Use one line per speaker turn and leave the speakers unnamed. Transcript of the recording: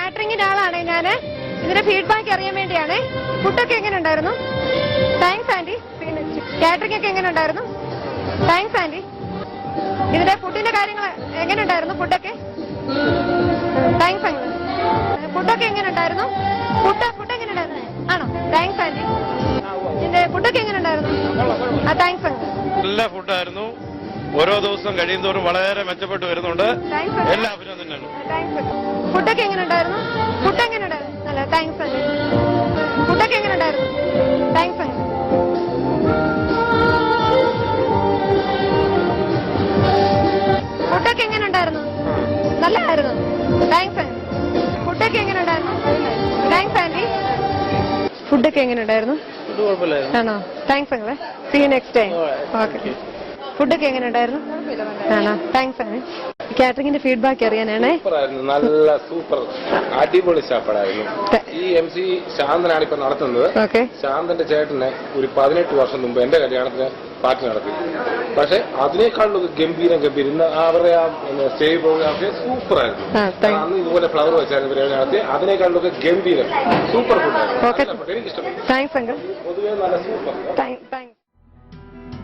കാറ്ററിംഗിന്റെ ആളാണ് ഞാന്. ഇതിന്റെ ഫീഡ്ബാക്ക് അറിയാൻ വേണ്ടിയാണ്. ഫുഡൊക്കെ എങ്ങനെ ഉണ്ടായിരുന്നു? Thanks anti. കാറ്ററിംഗ് ഒക്കെ എങ്ങനെ ഉണ്ടായിരുന്നു? Thanks aunty. ഇതിന്റെ ഫുഡിന്റെ കാര്യങ്ങൾ എങ്ങനെ ഉണ്ടായിരുന്നു? ഫുഡൊക്കെ താങ്ക്സ് അങ്കിൾ. ഫുഡൊക്കെ എങ്ങനെ ഉണ്ടായിരുന്നു? ഫുഡ് എങ്ങനെ ഉണ്ടായിരുന്നു? ആണോ? Thanks aunty. ഇതിന്റെ ഫുഡൊക്കെ എങ്ങനെ ഉണ്ടായിരുന്നു? Thanks uncle.
നല്ല ഫുഡായിരുന്നു. ഓരോ ദിവസം കഴിയുന്നതോറും വളരെ മെച്ചപ്പെട്ട് വരുന്നുണ്ട്. എല്ലാ അഭിനന്ദനങ്ങളും.
ഫുഡൊക്കെ എങ്ങനെ ഉണ്ടായിരുന്നു? ഫുഡ് എങ്ങനെ ഉണ്ടായിരുന്നു? നല്ല താങ്ക്സ് അങ്കിൾ. ഫുഡൊക്കെ എങ്ങനെ ഉണ്ടായിരുന്നു? Thanks uncle. ഫുഡൊക്കെ എങ്ങനെ ഉണ്ടായിരുന്നു? നല്ലതായിരുന്നു. Thanks aunty. ഫുഡൊക്കെ എങ്ങനെ ഉണ്ടായിരുന്നു? Thanks aunty. ഫുഡൊക്കെ എങ്ങനെ ഉണ്ടായിരുന്നു? ആണോ? താങ്ക്സ് അങ്കിളെ. See you next time. Okay. ഫുഡൊക്കെ എങ്ങനെ ഉണ്ടായിരുന്നു? ആണോ? Thanks aunty. കാറ്ററിംഗിന്റെ ഫീഡ്ബാക്ക് അറിയാനാണേ.
നല്ല സൂപ്പർ അടിപൊളി സ്റ്റാഫായിരുന്നു. ഈ MC ശാന്തനാണ് ഇപ്പൊ നടത്തുന്നത്. ശാന്തന്റെ ചേട്ടന് ഒരു 18 വർഷം മുമ്പ് എന്റെ കല്യാണത്തിന് പാർട്ടി നടത്തി. പക്ഷെ അതിനേക്കാളും ഗംഭീരം ഇന്ന് അവരുടെ ആ സ്റ്റേജ് പ്രോഗ്രാം സൂപ്പറായിരുന്നു. അന്ന് ഇതുപോലെ ഫ്ലവർ വെച്ചായിരുന്നു പരിപാടി നടത്തി. അതിനേക്കാളും ഗംഭീരം സൂപ്പർ ഫുഡായിരുന്നു. എനിക്കിഷ്ടപ്പെട്ടു.
Thanks uncle.
പൊതുവെ നല്ല സൂപ്പർ.